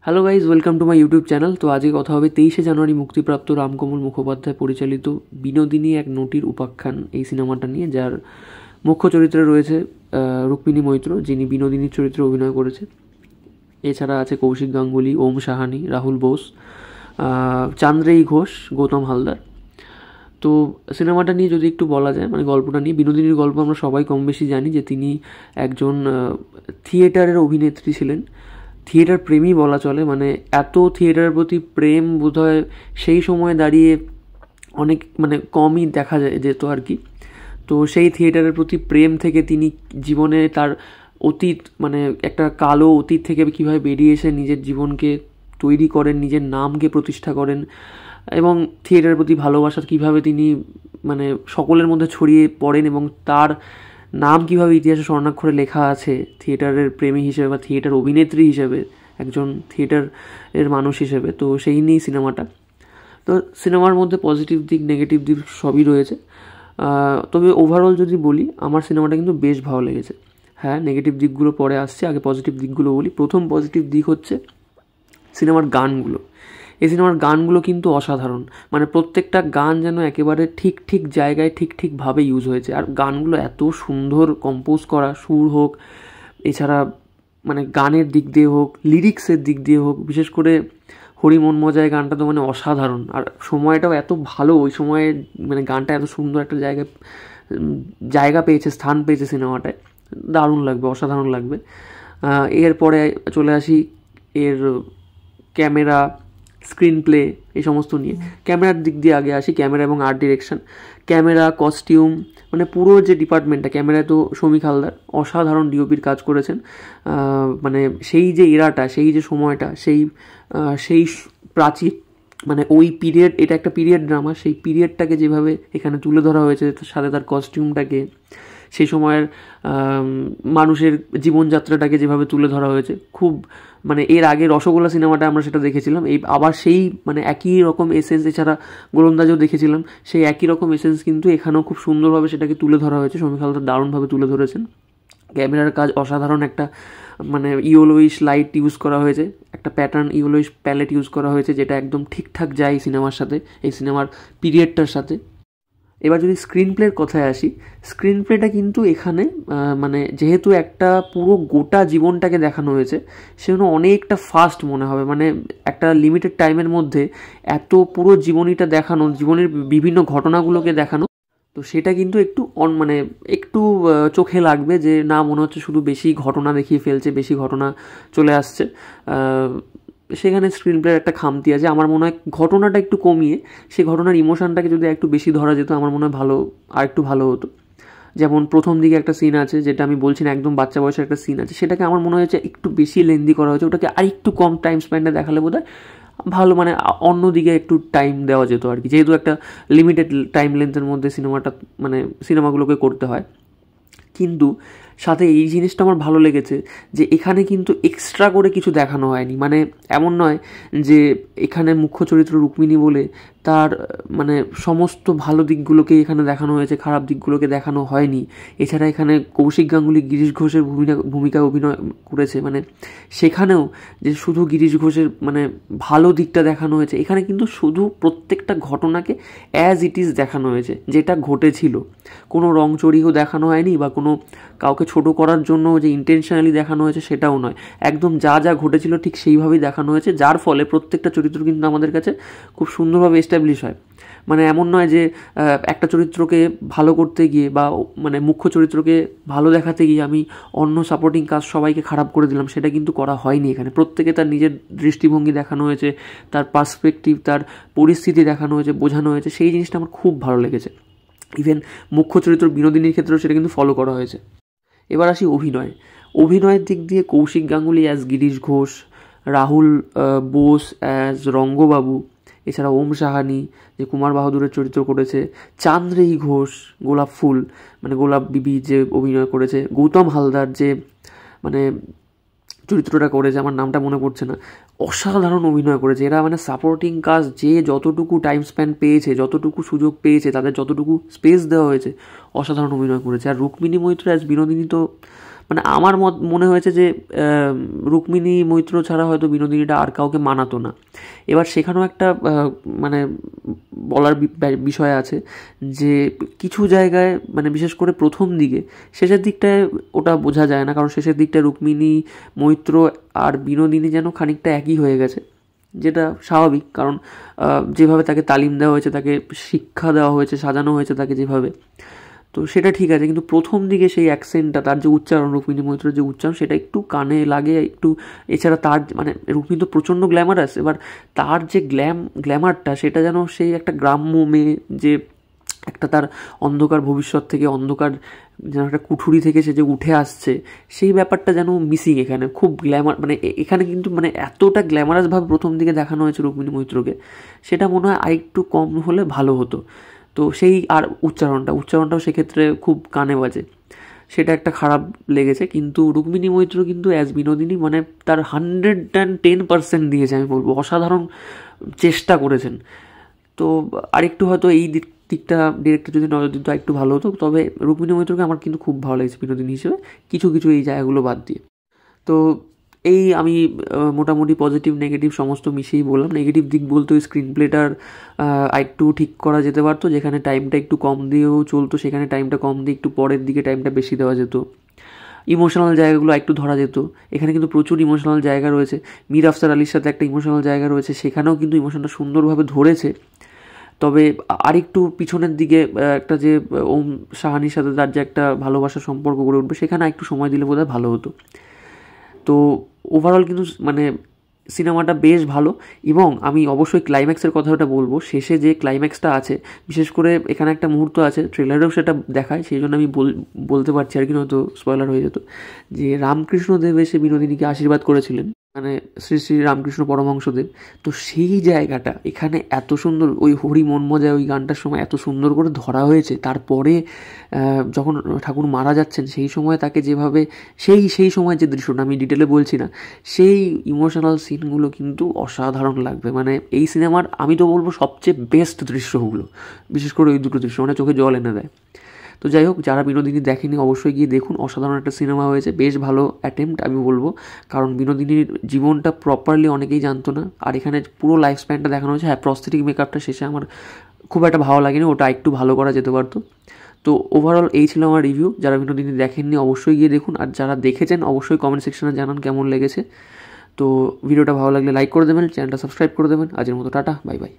Hello guys, welcome to my YouTube channel. তো আজকে কথা হবে 23শে জানুয়ারি মুক্তিপ্রাপ্ত রামকমল মুখোপাধ্যায় পরিচালিত বিনোদিনী এক নটির উপাখ্যান এই সিনেমাটা নিয়ে, যার মুখ্য চরিত্রে রয়েছে রুক্মিণী মৈত্র, যিনি বিনোদিনীর চরিত্রে অভিনয় করেছে। এছাড়া আছে কৌশিক গাঙ্গুলি, ওম সাহানি, রাহুল বোস, চান্দ্রেয়ী ঘোষ, গৌতম হালদার। তো সিনেমাটা নিয়ে যদি একটু বলা যায়, মানে গল্পটা নিয়ে, বিনোদিনীর গল্প আমরা সবাই কম বেশি জানি যে তিনি একজন থিয়েটারের অভিনেত্রী ছিলেন, থিয়েটার প্রেমী বলা চলে। মানে এত থিয়েটারের প্রতি প্রেম বোধহয় সেই সময়ে দাঁড়িয়ে অনেক কমই দেখা যেত আর কি। তো সেই থিয়েটারের প্রতি প্রেম থেকে তিনি জীবনে তার অতীত, একটা কালো অতীত থেকে কীভাবে বেরিয়ে এসে নিজের জীবনকে তৈরি করেন, নিজের নামকে প্রতিষ্ঠা করেন, এবং থিয়েটারের প্রতি ভালোবাসা কীভাবে তিনি সকলের মধ্যে ছড়িয়ে পড়েন, এবং তার নাম কীভাবে ইতিহাসে স্বর্ণাক্ষরে লেখা আছে থিয়েটারের প্রেমী হিসেবে বা থিয়েটার অভিনেত্রী হিসেবে, একজন থিয়েটারের মানুষ হিসেবে। তো সেই নিয়েই সিনেমাটা। তো সিনেমার মধ্যে পজিটিভ দিক, নেগেটিভ দিক সবই রয়েছে। তবে ওভারঅল যদি বলি, আমার সিনেমাটা কিন্তু বেশ ভালো লেগেছে। হ্যাঁ, নেগেটিভ দিকগুলো পরে আসছে, আগে পজিটিভ দিকগুলো বলি। প্রথম পজিটিভ দিক হচ্ছে সিনেমার গানগুলো। এই সিনেমার গানগুলো কিন্তু অসাধারণ। প্রত্যেকটা গান যেন একেবারে ঠিক জায়গায় ঠিকভাবে ইউজ হয়েছে। আর গানগুলো এত সুন্দর কম্পোজ করা, সুর হোক, এছাড়া গানের দিক দিয়ে হোক, লিরিক্সের দিক দিয়ে হোক, বিশেষ করে হরি মন মজায় গানটা তো অসাধারণ। আর সময়টাও এত ভালো, ওই সময়ে গানটা এত সুন্দর একটা জায়গা পেয়েছে, স্থান পেয়েছে সিনেমাটায়। দারুণ লাগবে, অসাধারণ লাগবে। এরপরে চলে আসি এর ক্যামেরা, স্ক্রিন প্লে, এই সমস্ত নিয়ে। ক্যামেরার দিক দিয়ে আগে আসি, ক্যামেরা এবং আর্ট ডিরেকশন। ক্যামেরা, কস্টিউম, পুরো যে ডিপার্টমেন্টটা, ক্যামেরায় তো শমিক হালদার অসাধারণ ডিওপির কাজ করেছেন। সেই যে এরাটা, সেই যে সময়টা, সেই প্রাচীন, ওই পিরিয়ড, এটা একটা পিরিয়ড ড্রামা, সেই পিরিয়ডটাকে যেভাবে এখানে তুলে ধরা হয়েছে, সাথে তার কস্টিউমটাকে, সেই সময়ের মানুষের জীবনযাত্রাটাকে যেভাবে তুলে ধরা হয়েছে, খুব এর আগে রসগোল্লা সিনেমাটা আমরা সেটা দেখেছিলাম, এই আবার সেই একই রকম এসেন্স, এছাড়া গোলন্দাজও দেখেছিলাম, সেই একই রকম এসেন্স কিন্তু এখানেও খুব সুন্দরভাবে সেটাকে তুলে ধরা হয়েছে। শমিক হালদার দারুণভাবে তুলে ধরেছেন। ক্যামেরার কাজ অসাধারণ। একটা ইয়েলোইশ লাইট ইউজ করা হয়েছে, একটা প্যাটার্ন ইয়েলোইশ প্যালেট ইউজ করা হয়েছে, যেটা একদম ঠিকঠাক যায় এই সিনেমার সাথে, এই সিনেমার পিরিয়ডটার সাথে। এবার যদি স্ক্রিন প্লের কথায় আসি, স্ক্রিন প্লেটা কিন্তু এখানে যেহেতু একটা পুরো গোটা জীবনটাকে দেখানো হয়েছে, সেজন্য অনেকটা ফাস্ট মনে হবে। একটা লিমিটেড টাইমের মধ্যে এত পুরো জীবনীটা দেখানো, জীবনের বিভিন্ন ঘটনাগুলোকে দেখানো, তো সেটা কিন্তু একটু একটু চোখে লাগবে যে না, মনে হচ্ছে শুধু বেশি ঘটনা দেখিয়ে ফেলছে, বেশি ঘটনা চলে আসছে। সেখানে স্ক্রিন প্লের একটা খামতি আছে। আমার মনে হয় ঘটনাটা একটু কমিয়ে সেই ঘটনার ইমোশনটাকে যদি একটু বেশি ধরা যেত, আমার মনে হয় আর একটু ভালো হতো। যেমন প্রথম দিকে একটা সিন আছে, যেটা আমি বলছি না, একদম বাচ্চা বয়সের একটা সিন আছে, সেটাকে আমার মনে হয়েছে একটু বেশি লেন্দি করা হয়েছে। ওটাকে আর একটু কম টাইম স্পেন্ডে দেখালে বোধহয় ভালো, অন্যদিকে একটু টাইম দেওয়া যেত আর কি, যেহেতু একটা লিমিটেড টাইম লেন্থের মধ্যে সিনেমাগুলোকে করতে হয়। কিন্তু সাথে এই জিনিসটা আমার ভালো লেগেছে যে এখানে কিন্তু এক্সট্রা করে কিছু দেখানো হয়নি। এমন নয় যে এখানে মুখ্য চরিত্র রুক্মিণী বলে তার সমস্ত ভালো দিকগুলোকে এখানে দেখানো হয়েছে, খারাপ দিকগুলোকে দেখানো হয়নি। এছাড়া এখানে কৌশিক গাঙ্গুলি গিরিশ ঘোষের ভূমিকা অভিনয় করেছে, সেখানেও যে শুধু গিরিশ ঘোষের ভালো দিকটা দেখানো হয়েছে, এখানে কিন্তু শুধু প্রত্যেকটা ঘটনাকে অ্যাজ ইট ইজ দেখানো হয়েছে, যেটা ঘটেছিল। কোনো রং চড়িয়েও দেখানো হয়নি, বা কোনো কাউকে ছোট করার জন্য যে ইন্টেনশনালি দেখানো হয়েছে সেটাও নয়। একদম যা ঘটেছিল ঠিক সেইভাবেই দেখানো হয়েছে, যার ফলে প্রত্যেকটা চরিত্র কিন্তু আমাদের কাছে খুব সুন্দরভাবে এস্টাবলিশ হয়। এমন নয় যে একটা চরিত্রকে ভালো করতে গিয়ে বা মুখ্য চরিত্রকে ভালো দেখাতে গিয়ে আমি অন্য সাপোর্টিং কাস্ট সবাইকে খারাপ করে দিলাম, সেটা কিন্তু করা হয়নি এখানে। প্রত্যেকে তার নিজের দৃষ্টিভঙ্গি দেখানো হয়েছে, তার পার্সপেক্টিভ, তার পরিস্থিতি দেখানো হয়েছে, বোঝানো হয়েছে। সেই জিনিসটা আমার খুব ভালো লেগেছে। ইভেন মুখ্য চরিত্র বিনোদিনীর ক্ষেত্রেও সেটা কিন্তু ফলো করা হয়েছে। এবার আসি অভিনয়ের দিক দিয়ে কৌশিক গাঙ্গুলি অ্যাজ গিরিশ ঘোষ, রাহুল বোস অ্যাজ রঙ্গবাবু, এছাড়া ওম সাহানি যে কুমার বাহাদুরের চরিত্র করেছে, চান্দ্রেয়ী ঘোষ গোলাপ ফুল গোলাপ বিবি যে অভিনয় করেছে, গৌতম হালদার যে চরিত্রটা করেছে, আমার নামটা মনে পড়ছে না, অসাধারণ অভিনয় করেছে। এরা সাপোর্টিং কাস্ট যে যতটুকু টাইম স্প্যান পেয়েছে, যতটুকু সুযোগ পেয়েছে, তাদের যতটুকু স্পেস দেওয়া হয়েছে, অসাধারণ অভিনয় করেছে। আর রুক্মিণী মৈত্র অ্যাজ বিনোদিনী তো মানে আমার মনে হয়েছে যে রুক্মিণী মৈত্র ছাড়া হয়তো বিনোদিনীটা আর কাউকে মানাতো না। এবার সেখানেও একটা মানে বলার বিষয় আছে যে কিছু জায়গায় মানে বিশেষ করে প্রথম দিকে, শেষের দিকটায় ওটা বোঝা যায় না, কারণ শেষের দিকটায় রুক্মিণী মৈত্র আর বিনোদিনী যেন খানিকটা একই হয়ে গেছে, যেটা স্বাভাবিক, কারণ যেভাবে তাকে তালিম দেওয়া হয়েছে, তাকে শিক্ষা দেওয়া হয়েছে, সাজানো হয়েছে তাকে যেভাবে, তো সেটা ঠিক আছে। কিন্তু প্রথম দিকে সেই অ্যাকসেন্টটা, তার যে উচ্চারণ, রুক্মিণী মৈত্রের যে উচ্চারণ, সেটা একটু কানে লাগে একটু। এছাড়া তার মানে রুক্মিণী তো প্রচণ্ড গ্ল্যামারাস, এবার তার যে গ্ল্যামারটা সেটা যেন সেই একটা গ্রাম্য মেয়ে, যে একটা তার অন্ধকার ভবিষ্যৎ থেকে, অন্ধকার যেন একটা কুঠুরি থেকে সে যে উঠে আসছে, সেই ব্যাপারটা যেন মিসিং এখানে। খুব গ্ল্যামার মানে এখানে কিন্তু মানে এতটা গ্ল্যামারাসভাবে প্রথম দিকে দেখানো হয়েছে রুক্মিণী মৈত্রকে, সেটা মনে হয় আরেকটু কম হলে ভালো হতো। তো সেই আর উচ্চারণটাও সেক্ষেত্রে খুব কানে বাজে, সেটা একটা খারাপ লেগেছে। কিন্তু রুক্মিণী মৈত্র কিন্তু অ্যাজ বিনোদিনী মানে তার 110% দিয়েছে, আমি বলবো অসাধারণ চেষ্টা করেছেন। তো আরেকটু হয়তো এই দিকটা ডিরেক্টর যদি নজর দিত একটু ভালো হতো। তবে রুক্মিণী মৈত্রকে আমার কিন্তু খুব ভালো লেগেছে বিনোদিনী হিসেবে, কিছু কিছু এই জায়গাগুলো বাদ দিয়ে। তো এই আমি মোটামুটি পজিটিভ নেগেটিভ সমস্ত মিশিয়েই বললাম। নেগেটিভ দিক বলতে ওই স্ক্রিন প্লেটার একটু ঠিক করা যেতে পারতো, যেখানে টাইমটা একটু কম দিয়েও চলতো সেখানে টাইমটা কম দিয়ে একটু পরের দিকে টাইমটা বেশি দেওয়া যেত। ইমোশনাল জায়গাগুলো একটু ধরা যেত, এখানে কিন্তু প্রচুর ইমোশনাল জায়গা রয়েছে। মীর আফসার আলীর সাথে একটা ইমোশনাল জায়গা রয়েছে, সেখানেও কিন্তু ইমোশনটা সুন্দরভাবে ধরেছে। তবে আরেকটু পিছনের দিকে একটা যে ওম সাহানির সাথে তার যে একটা ভালোবাসার সম্পর্ক গড়ে উঠবে, সেখানে একটু সময় দিলে বোধহয় ভালো হতো। তো ওভারঅল কিন্তু মানে সিনেমাটা বেশ ভালো। এবং আমি অবশ্যই ক্লাইম্যাক্সের কথাটা বলবো, শেষে যে ক্লাইম্যাক্সটা আছে, বিশেষ করে এখানে একটা মুহূর্ত আছে, ট্রেলারেও সেটা দেখায়, সেই জন্য আমি বলতে পারছি আর কি, নয়তো স্পয়লার হয়ে যেত, যে রামকৃষ্ণদেব এসে বিনোদিনীকে আশীর্বাদ করেছিলেন, মানে শ্রী শ্রী রামকৃষ্ণ পরমহংসদেব। তো সেই জায়গাটা এখানে এত সুন্দর, ওই হরি মন মজায় ওই গানটার সময় এত সুন্দর করে ধরা হয়েছে। তারপরে যখন ঠাকুর মারা যাচ্ছেন সেই সময় তাকে যেভাবে সেই সময় যে দৃশ্যটা, আমি ডিটেলে বলছি না, সেই ইমোশনাল সিনগুলো কিন্তু অসাধারণ লাগবে। মানে এই সিনেমার আমি তো বলবো সবচেয়ে বেস্ট দৃশ্যগুলো, বিশেষ করে ওই দুটো দৃশ্য মানে চোখে জল এনে দেয়। তো যাই হোক, যারা বিনোদিনী দেখেনি অবশ্যই গিয়ে দেখুন, অসাধারণ একটা সিনেমা হয়েছে, বেশ ভালো অ্যাটেম্প্ট আমি বলবো। কারণ বিনোদিনীর জীবনটা প্রপারলি অনেকেই জানতো না, আর এখানে পুরো লাইফ স্প্যানটা দেখানো হয়েছে। হ্যাঁ, প্রস্থেটিক মেকআপটা শেষে আমার খুব একটা ভালো লাগেনি, ওটা একটু ভালো করা যেতে পারতো। তো ওভারঅল এই ছিল আমার রিভিউ। যারা বিনোদিনী দেখেননি অবশ্যই গিয়ে দেখুন, আর যারা দেখেছেন অবশ্যই কমেন্ট সেকশনে জানান কেমন লেগেছে। তো ভিডিওটা ভালো লাগলে লাইক করে দেবেন, চ্যানেলটা সাবস্ক্রাইব করে দেবেন। আজকের মতো টাটা, বাই বাই।